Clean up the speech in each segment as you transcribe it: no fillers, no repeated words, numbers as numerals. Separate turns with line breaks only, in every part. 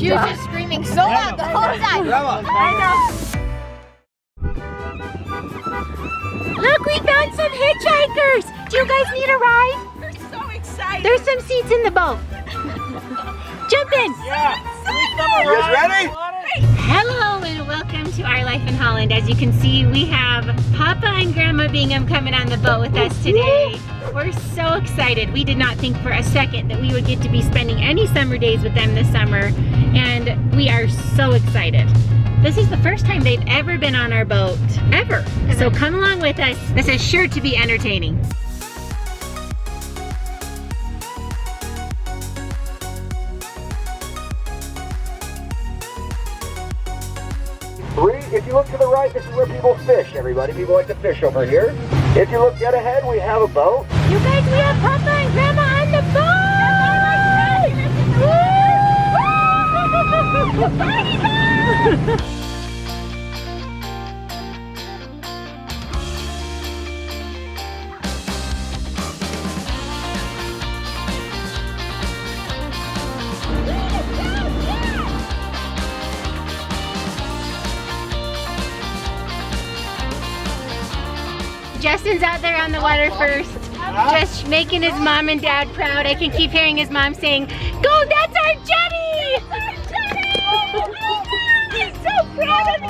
She was just screaming so loud the whole time. I know.
Look, we found some hitchhikers. Do you guys need a ride?
We're so excited.
There's some seats in the boat. Jump in.
Yeah. You guys ready?
Hello and welcome to Our Life in Holland. As you can see, we have Papa and Grandma Bingham coming on the boat with us today. We're so excited. We did not think for a second that we would get to be spending any summer days with them this summer, and we are so excited. This is the first time they've ever been on our boat, ever. So come along with us. This is sure to be entertaining.
If you look to the right, this is where people fish, everybody. People like to fish over here. If you look dead ahead, we have a boat.
You guys, we have Papa and Grandma on the boat! Justin's out there on the water first, just making his mom and dad proud. I can keep hearing his mom saying, "Go, that's our Jenny!"
I'm so proud of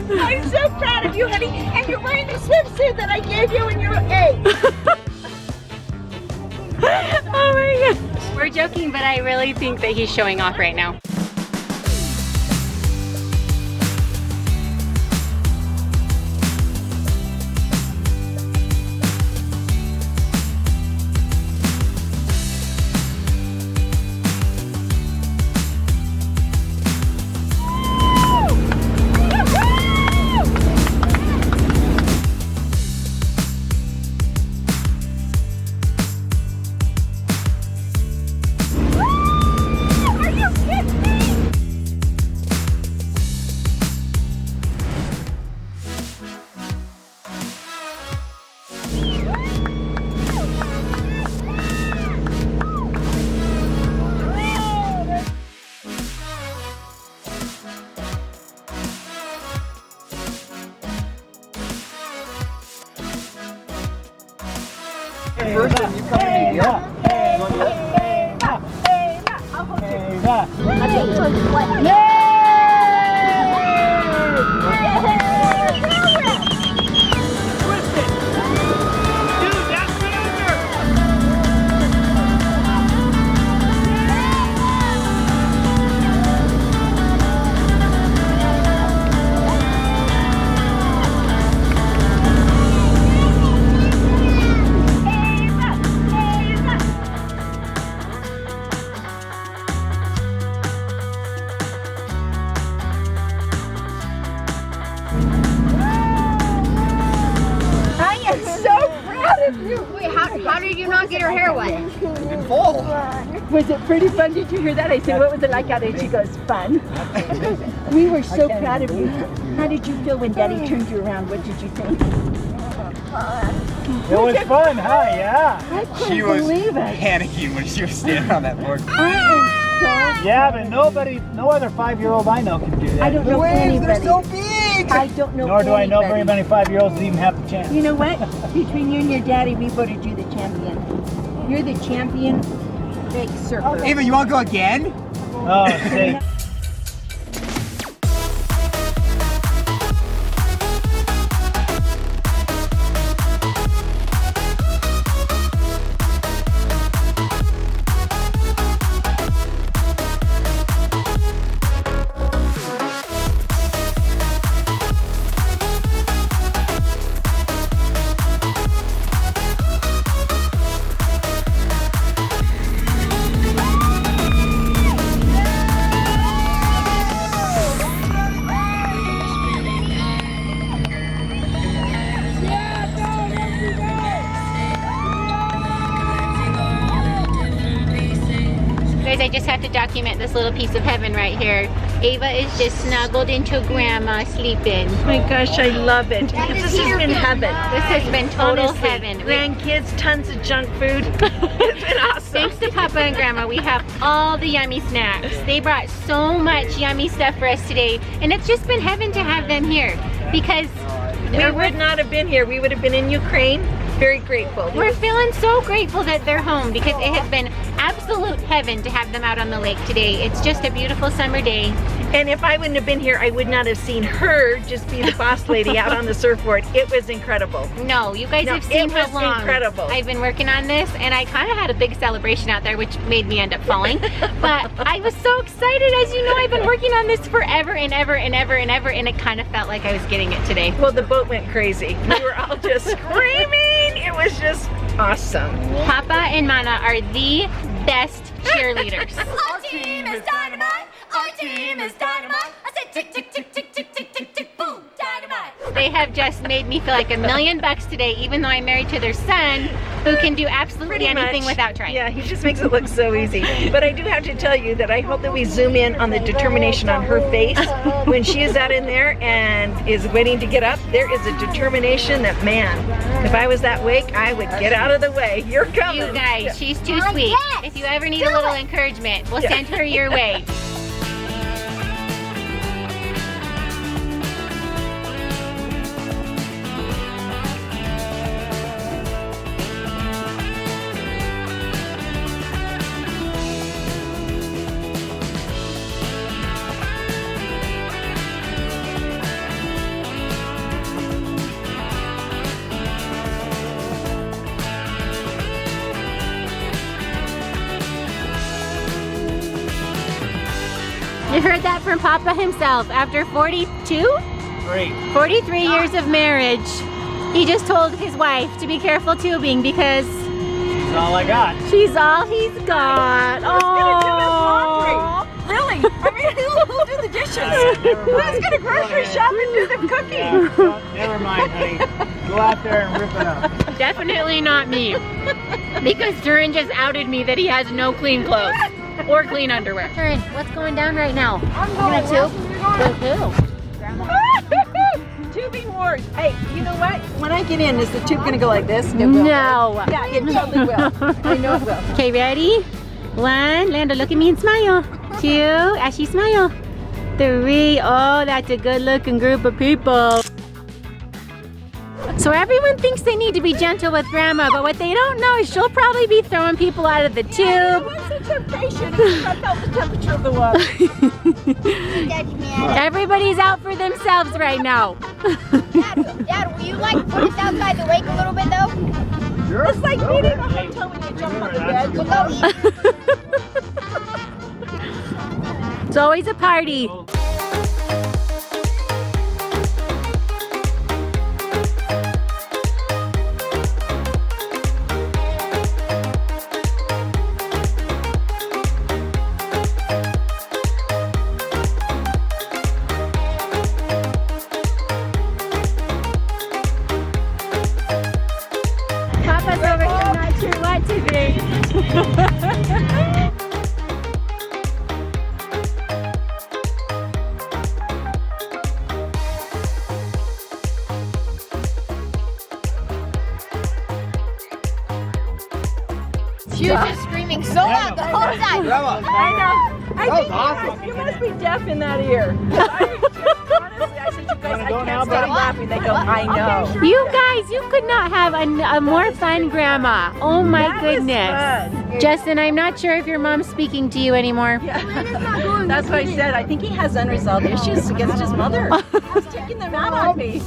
you. I'm so proud of you, honey. And you're wearing the swimsuit that I gave you when you were 8.
Oh my gosh. We're joking, but I really think that he's showing off right now.
First one, you come in. Yeah.
How did you not get her hair wet?
In full.
Was it pretty fun? Did you hear that? I said, what was it like out there? She goes, fun. We were so proud of you. How did you feel when Daddy turned you around? What did you think?
It was fun, huh? Yeah.
I couldn't believe it.
Panicking when she was standing on that board.
I am so
Yeah, but no other 5-year-old I know can do that.
I don't know anybody.
They're so big.
I don't know
Nor do I know very
anybody.
many 5-year-olds that even have the chance.
You know what? Between you and your daddy, we voted you the champion. You're the champion big surfer.
Ava, you want to go again?
Oh, see.
this little piece of heaven right here. Ava is just snuggled into Grandma sleeping.
Oh my gosh, I love it. This has been heaven.
This has been total
Honestly,
heaven.
Grandkids, tons of junk food. It's been awesome.
Thanks to Papa and Grandma, we have all the yummy snacks. They brought so much yummy stuff for us today, and it's just been heaven to have them here because
We would not have been here. We would have been in Ukraine. Very grateful.
we're feeling so grateful that they're home because it has been absolute heaven to have them out on the lake today. It's just a beautiful summer day.
And if I wouldn't have been here, I would not have seen her just be the boss lady out on the surfboard. It was incredible.
No, you guys
No,
have seen
it
how
was
long
incredible.
I've been working on this, and I kind of had a big celebration out there, which made me end up falling. But I was so excited. As you know, I've been working on this forever and ever and ever and ever, and it kind of felt like I was getting it today.
Well, the boat went crazy. We were all just screaming. It was just awesome.
Papa and Mana are the best cheerleaders.
Our team is dynamite. Our team is dynamite. I said tick, tick, tick, tick, tick, tick, tick, tick, boom, dynamite.
They have just made me feel like $1 million today, even though I'm married to their son, who can do absolutely
Pretty
anything
much.
without trying.
Yeah, he just makes it look so easy. But I do have to tell you that I hope that we zoom in on the determination on her face when she is out in there and is waiting to get up. There is a determination that, man, if I was that wake, I would get out of the way. You're coming.
You guys, she's too sweet. If you ever need a little encouragement, we'll send her your way. You heard that from Papa himself. After 43 years of marriage, he just told his wife to be careful tubing because
That's all I got.
she's all he's got. Oh,
Really? I mean, who'll do the dishes? Who's gonna grocery shop and do the cooking?
Never mind, honey. Go out there and rip it up.
definitely not me. Because Turin just outed me that he has no clean clothes or clean underwear. Turin, what's going down right now?
I'm going to.
With who?
Tubing wars. Hey, you know what? When I get in, is the tube gonna go like this? It will.
No.
Yeah, it totally will. I know it will.
Okay, ready? 1, Lando, look at me and smile. 2, Ashley, smile. 3, oh, that's a good looking group of people. So everyone thinks they need to be gentle with Grandma, but what they don't know is she'll probably be throwing people out of the tube.
What's the temptation? I felt the temperature of the water.
Everybody's out for themselves right now.
Dad, will you like put us outside the lake a little bit though?
Sure.
It's like being in a hotel when you jump on the bed.
We'll go eat.
It's always a party. Papa's over here not sure what to think.
She was just screaming so loud the whole time.
Grandma.
I know. I
That was
think
awesome.
you must be deaf in that ear. Honestly, I said, you guys, I
Go now,
can't stop
buddy?
laughing. They go, I know.
You guys, you could not have a more fun grandma. Oh my
That was
goodness.
fun.
Justin, I'm not sure if your mom's speaking to you anymore.
That's what I said. I think he has unresolved issues against his mother. He's taking them out on me.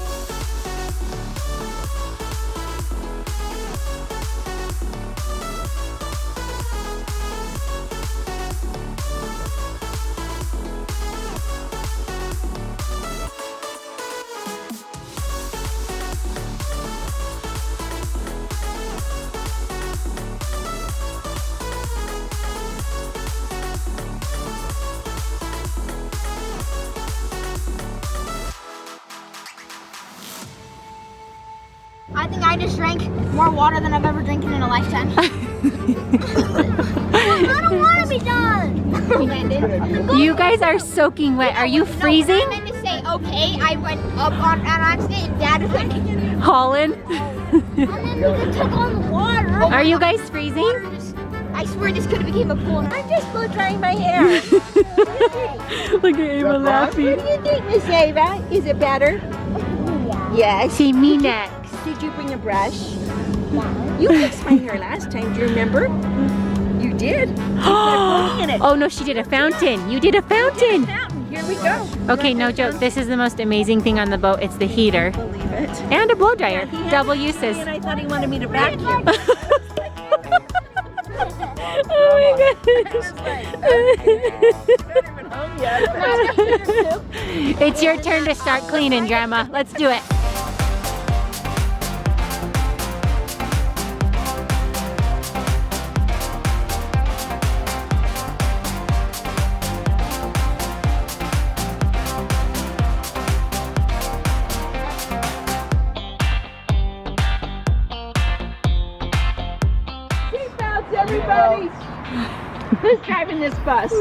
I think I just drank more water than I've ever drinking in a lifetime. I don't want to be done.
You guys are soaking wet. Are you freezing?
I meant to say, okay, I went up on an accident and Dad was like,
Holland?
and then we took on the water.
Are you guys freezing?
I swear this could have became a pool. I'm just blow drying my hair.
Look at Ava laughing.
What do you think, Miss Ava? Is it better? Yes.
See me next.
Did you bring a brush? You fixed my hair last time, do you remember? You did.
Oh no, she did a fountain. You did a fountain.
Fountain. Here we go.
Okay, no joke. This is the most amazing thing on the boat. It's the heater
Believe it.
and a blow dryer.
He had
Double
it
uses.
And I thought he wanted me to vacuum.
Oh my gosh. It's your turn to start cleaning, Grandma. Let's do it.
Everybody, who's driving this bus?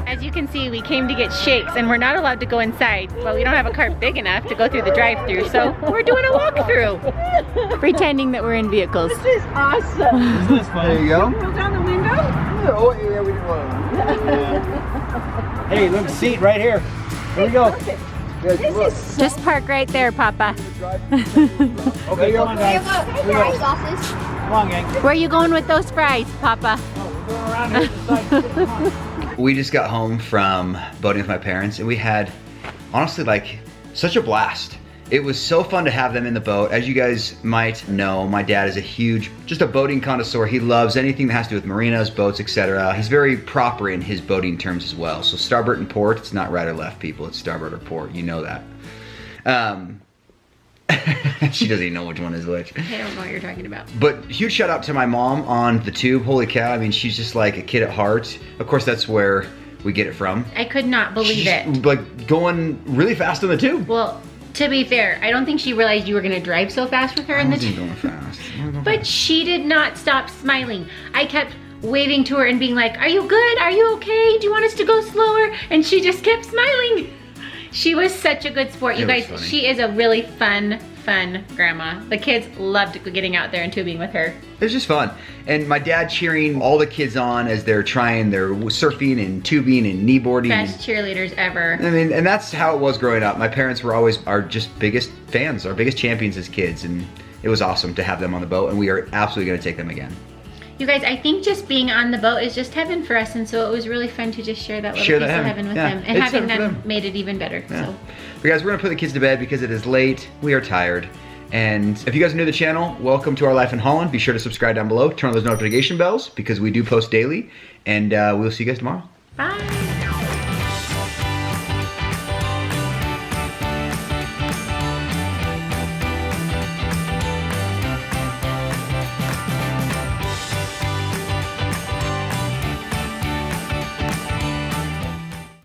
As you can see, we came to get shakes and we're not allowed to go inside, but we don't have a car big enough to go through the drive-thru, so we're doing a walkthrough, pretending that we're in vehicles.
This is awesome.
Isn't this fun? There you go.
Roll down the window.
Oh, yeah, we did one. Hey, look, seat right here. Here we go. Good, look.
Just park right there, Papa.
Okay, come on, guys. Here we go.
sauces.
Come on, gang.
Where are you going with those fries, Papa?
We're going around here to the side.
We just got home from boating with my parents and we had, honestly, like such a blast. It was so fun to have them in the boat. As you guys might know, my dad is just a boating connoisseur. He loves anything that has to do with marinas, boats, etc. He's very proper in his boating terms as well. So starboard and port, it's not right or left, people. It's starboard or port, you know that. She doesn't even know which one is which.
I don't know what you're talking about.
But huge shout out to my mom on the tube. Holy cow, I mean, she's just like a kid at heart. Of course, that's where we get it from.
I could not believe
She's
it.
like going really fast on the tube.
Well, to be fair, I don't think she realized you were gonna drive so fast with her in the
Wasn't going fast.
But she did not stop smiling. I kept waving to her and being like, are you good? Are you okay? Do you want us to go slower? And she just kept smiling. She was such a good sport. You
It was
guys,
funny.
she is a really fun grandma. The kids loved getting out there and tubing with her.
It was just fun. And my dad cheering all the kids on as they're trying their surfing and tubing and kneeboarding.
Best cheerleaders ever.
I mean, and that's how it was growing up. My parents were always our just biggest fans, our biggest champions as kids. And it was awesome to have them on the boat. And we are absolutely going to take them again.
You guys, I think just being on the boat is just heaven for us, and so it was really fun to just share that little piece of heaven with them, and
It's
having
heaven for
them made it even better.
Yeah.
So,
But guys, we're gonna put the kids to bed because it is late. We are tired. And if you guys are new to the channel, welcome to Our Life in Holland. Be sure to subscribe down below, turn on those notification bells because we do post daily. And we'll see you guys tomorrow.
bye.